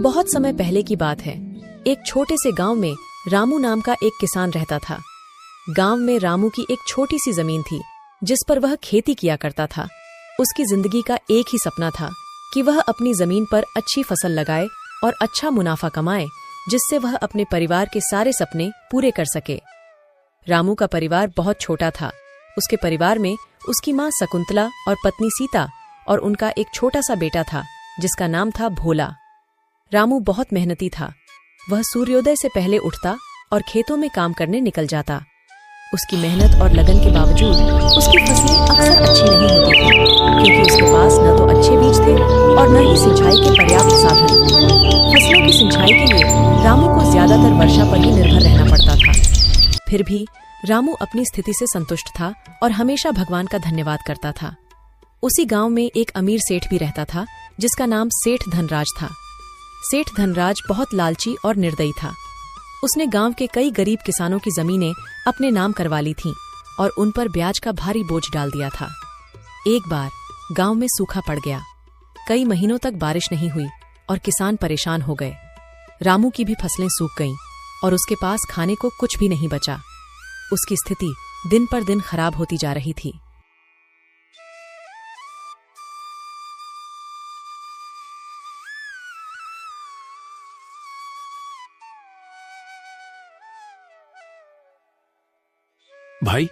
बहुत समय पहले की बात है। एक छोटे से गांव में रामू नाम का एक किसान रहता था। गांव में रामू की एक छोटी सी जमीन थी जिस पर वह खेती किया करता था। उसकी जिंदगी का एक ही सपना था कि वह अपनी जमीन पर अच्छी फसल लगाए और अच्छा मुनाफा कमाए, जिससे वह अपने परिवार के सारे सपने पूरे कर सके। रामू का परिवार बहुत छोटा था। उसके परिवार में उसकी मां शकुंतला और पत्नी सीता और उनका एक छोटा सा बेटा था जिसका नाम था भोला। रामू बहुत मेहनती था। वह सूर्योदय से पहले उठता और खेतों में काम करने निकल जाता। उसकी मेहनत और लगन के बावजूद उसकी फसलें अक्सर अच्छी नहीं होती थी, क्योंकि उसके पास न तो अच्छे बीज थे और न ही सिंचाई के पर्याप्त साधन। फसलों की सिंचाई के लिए रामू को ज्यादातर वर्षा पर ही निर्भर रहना पड़ता था। फिर भी रामू अपनी स्थिति से संतुष्ट था और हमेशा भगवान का धन्यवाद करता था। उसी गांव में एक अमीर सेठ भी रहता था जिसका नाम सेठ धनराज था। सेठ धनराज बहुत लालची और निर्दयी था। उसने गांव के कई गरीब किसानों की जमीनें अपने नाम करवा ली थीं और उन पर ब्याज का भारी बोझ डाल दिया था। एक बार गांव में सूखा पड़ गया। कई महीनों तक बारिश नहीं हुई और किसान परेशान हो गए। रामू की भी फसलें सूख गईं और उसके पास खाने को कुछ भी नहीं बचा। उसकी स्थिति दिन पर दिन खराब होती जा रही थी। भाई,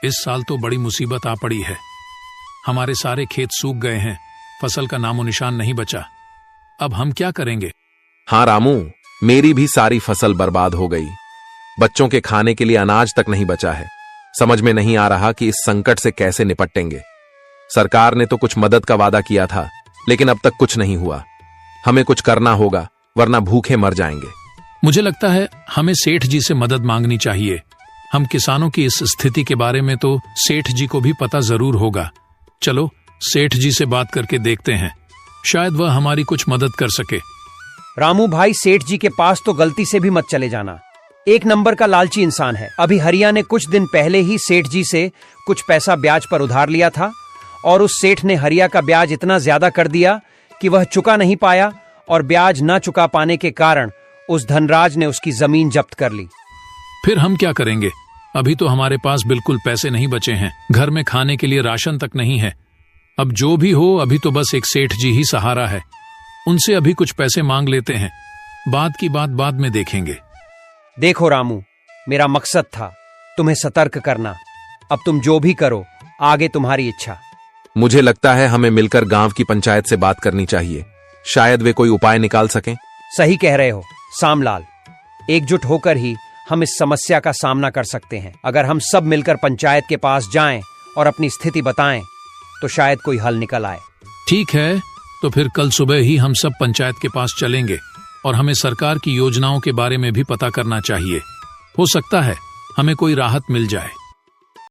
इस साल तो बड़ी मुसीबत आ पड़ी है। हमारे सारे खेत सूख गए हैं, फसल का नामो निशान नहीं बचा। अब हम क्या करेंगे? हाँ रामू, मेरी भी सारी फसल बर्बाद हो गई। बच्चों के खाने के लिए अनाज तक नहीं बचा है। समझ में नहीं आ रहा कि इस संकट से कैसे निपटेंगे। सरकार ने तो कुछ मदद का वादा किया था, लेकिन अब तक कुछ नहीं हुआ। हमें कुछ करना होगा, वरना भूखे मर जाएंगे। मुझे लगता है हमें सेठ जी से मदद मांगनी चाहिए। हम किसानों की इस स्थिति के बारे में तो सेठ जी को भी पता जरूर होगा। चलो सेठ जी से बात करके देखते हैं, शायद वह हमारी कुछ मदद कर सके। रामू भाई, सेठ जी के पास तो गलती से भी मत चले जाना। एक नंबर का लालची इंसान है। अभी हरिया ने कुछ दिन पहले ही सेठ जी से कुछ पैसा ब्याज पर उधार लिया था और उस सेठ ने हरिया का ब्याज इतना ज्यादा कर दिया कि वह चुका नहीं पाया और ब्याज न चुका पाने के कारण उस धनराज ने उसकी जमीन जब्त कर ली। फिर हम क्या करेंगे? अभी तो हमारे पास बिल्कुल पैसे नहीं बचे हैं। घर में खाने के लिए राशन तक नहीं है। अब जो भी हो, अभी तो बस एक सेठ जी ही सहारा है। उनसे अभी कुछ पैसे मांग लेते हैं, बाद की बात बाद में देखेंगे। देखो रामू, मेरा मकसद था तुम्हें सतर्क करना। अब तुम जो भी करो, आगे तुम्हारी इच्छा। मुझे लगता है हमें मिलकर गांव की पंचायत से बात करनी चाहिए। शायद वे कोई उपाय निकाल सकें। सही कह रहे हो सामलाल। एकजुट होकर ही हम इस समस्या का सामना कर सकते हैं। अगर हम सब मिलकर पंचायत के पास जाएं और अपनी स्थिति बताएं, तो शायद कोई हल निकल आए। ठीक है, तो फिर कल सुबह ही हम सब पंचायत के पास चलेंगे और हमें सरकार की योजनाओं के बारे में भी पता करना चाहिए। हो सकता है हमें कोई राहत मिल जाए।